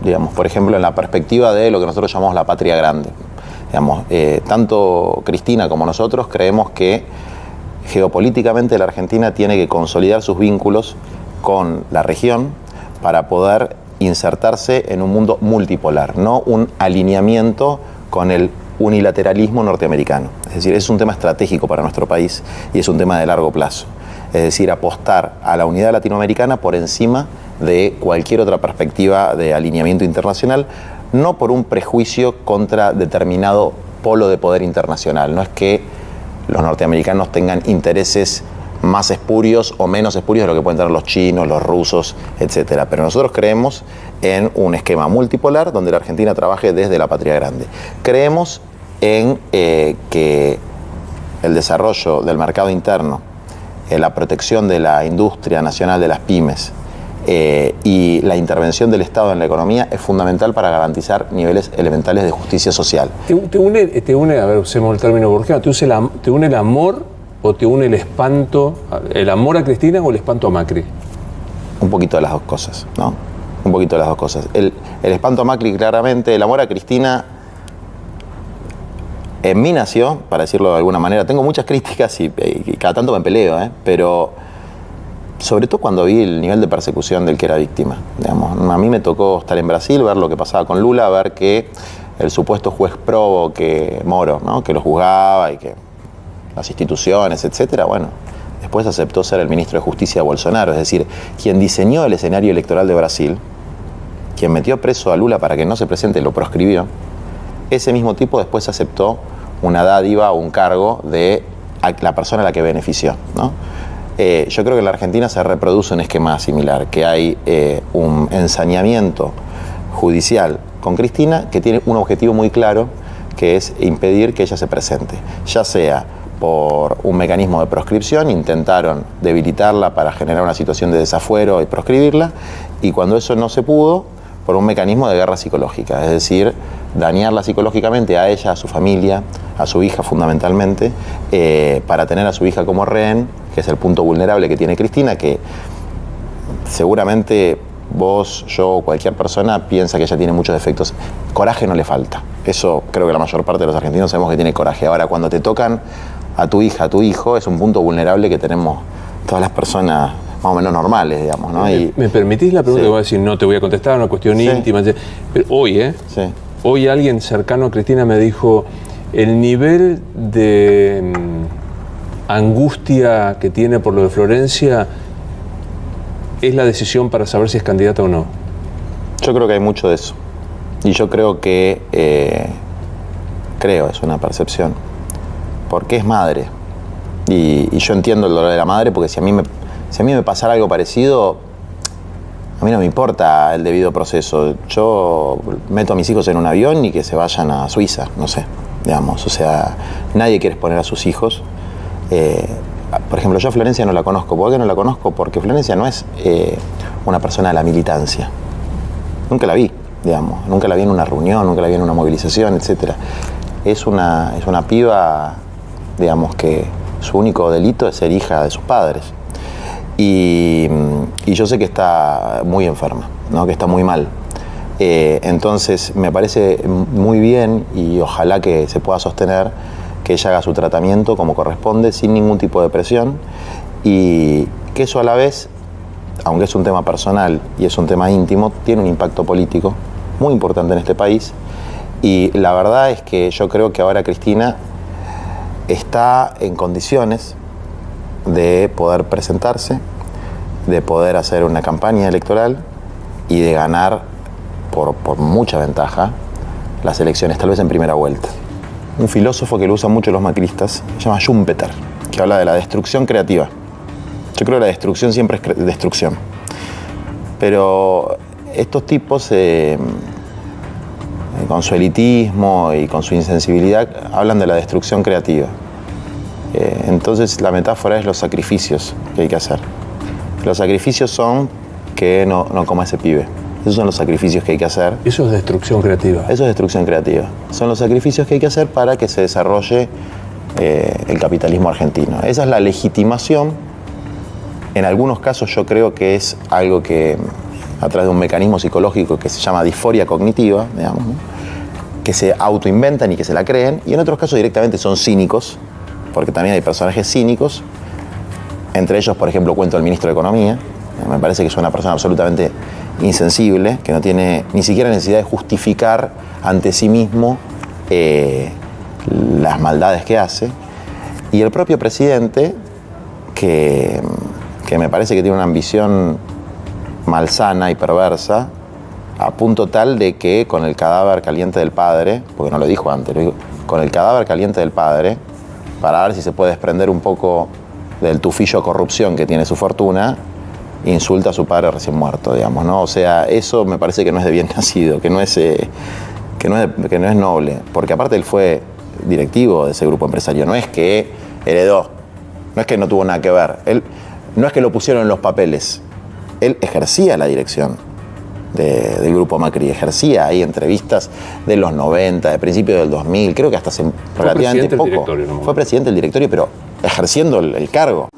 digamos, por ejemplo, en la perspectiva de lo que nosotros llamamos la patria grande. Digamos, tanto Cristina como nosotros creemos que geopolíticamente la Argentina tiene que consolidar sus vínculos con la región para poder insertarse en un mundo multipolar, no un alineamiento con el unilateralismo norteamericano. Es decir, es un tema estratégico para nuestro país y es un tema de largo plazo. Es decir, apostar a la unidad latinoamericana por encima de cualquier otra perspectiva de alineamiento internacional, no por un prejuicio contra determinado polo de poder internacional. No es que los norteamericanos tengan intereses más espurios o menos espurios de lo que pueden tener los chinos, los rusos, etcétera. Pero nosotros creemos en un esquema multipolar donde la Argentina trabaje desde la patria grande. Creemos en que el desarrollo del mercado interno, la protección de la industria nacional de las pymes y la intervención del Estado en la economía es fundamental para garantizar niveles elementales de justicia social. ¿Te une, a ver, usemos el término borgiano, ¿te une el amor o te une el espanto, el amor a Cristina o el espanto a Macri? Un poquito de las dos cosas, ¿no? Un poquito de las dos cosas. El espanto a Macri, claramente. El amor a Cristina en mí nació, para decirlo de alguna manera. Tengo muchas críticas y cada tanto me peleo, pero sobre todo cuando vi el nivel de persecución del que era víctima. Digamos, a mí me tocó estar en Brasil, ver lo que pasaba con Lula, ver que el supuesto juez probo, que Moro, ¿no?, que lo juzgaba y que las instituciones, etcétera, bueno, después aceptó ser el ministro de Justicia de Bolsonaro. Es decir, quien diseñó el escenario electoral de Brasil, quien metió preso a Lula para que no se presente, lo proscribió, ese mismo tipo después aceptó una dádiva o un cargo de la persona a la que benefició, ¿no? Yo creo que en la Argentina se reproduce un esquema similar, que hay un ensañamiento judicial con Cristina que tiene un objetivo muy claro, que es impedir que ella se presente, ya sea por un mecanismo de proscripción, intentaron debilitarla para generar una situación de desafuero y proscribirla, y cuando eso no se pudo, por un mecanismo de guerra psicológica, es decir, dañarla psicológicamente a ella, a su familia, a su hija fundamentalmente, para tener a su hija como rehén, que es el punto vulnerable que tiene Cristina, que seguramente vos, yo, cualquier persona piensa que ella tiene muchos defectos. Coraje no le falta. Eso creo que la mayor parte de los argentinos sabemos que tiene coraje. Ahora, cuando te tocan a tu hija, a tu hijo, es un punto vulnerable que tenemos todas las personas más o menos normales, digamos, ¿no? ¿Me permitís la pregunta? Sí. Voy a decir, no te voy a contestar, una cuestión íntima. Pero hoy, hoy alguien cercano a Cristina me dijo, el nivel de angustia que tiene por lo de Florencia es la decisión para saber si es candidata o no. Yo creo que hay mucho de eso. Y yo creo que, es una percepción, porque es madre. Y yo entiendo el dolor de la madre, porque si a mí me pasara algo parecido, a mí no me importa el debido proceso. Yo meto a mis hijos en un avión y que se vayan a Suiza, no sé, digamos. O sea, nadie quiere exponer a sus hijos. Por ejemplo, yo a Florencia no la conozco. ¿Por qué no la conozco? Porque Florencia no es una persona de la militancia. Nunca la vi, digamos. Nunca la vi en una reunión, nunca la vi en una movilización, etc. Es una piba, digamos, que su único delito es ser hija de sus padres. Y yo sé que está muy enferma, ¿no?, que está muy mal. Entonces me parece muy bien, y ojalá que se pueda sostener, que ella haga su tratamiento como corresponde, sin ningún tipo de presión, y que eso a la vez, aunque es un tema personal y es un tema íntimo, tiene un impacto político muy importante en este país. Y la verdad es que yo creo que ahora Cristina está en condiciones de poder presentarse, de poder hacer una campaña electoral y de ganar por mucha ventaja las elecciones, tal vez en primera vuelta. Un filósofo que lo usan mucho los macristas se llama Schumpeter, que habla de la destrucción creativa. Yo creo que la destrucción siempre es destrucción. Pero estos tipos, con su elitismo y con su insensibilidad, hablan de la destrucción creativa. Entonces la metáfora es los sacrificios que hay que hacer. Los sacrificios son que no coma ese pibe. Esos son los sacrificios que hay que hacer. Eso es destrucción creativa. Eso es destrucción creativa. Son los sacrificios que hay que hacer para que se desarrolle el capitalismo argentino. Esa es la legitimación. En algunos casos yo creo que es algo que a través de un mecanismo psicológico que se llama disforia cognitiva, digamos, ¿no? Que se autoinventan y que se la creen, y en otros casos directamente son cínicos, porque también hay personajes cínicos, entre ellos, por ejemplo, cuento el ministro de Economía. Me parece que es una persona absolutamente insensible, que no tiene ni siquiera necesidad de justificar ante sí mismo las maldades que hace. Y el propio presidente, que me parece que tiene una ambición malsana y perversa, a punto tal de que con el cadáver caliente del padre, porque no lo dijo antes, lo dijo, con el cadáver caliente del padre, para ver si se puede desprender un poco del tufillo de corrupción que tiene su fortuna, insulta a su padre recién muerto, digamos, ¿no? O sea, eso me parece que no es de bien nacido, que no es noble, porque aparte él fue directivo de ese grupo empresario, no es que heredó, no es que no tuvo nada que ver, él, no es que lo pusieron en los papeles, él ejercía la dirección del grupo Macri, ejercía ahí entrevistas de los 90, de principios del 2000, creo que hasta hace relativamente poco. Fue presidente del directorio, pero ejerciendo el cargo.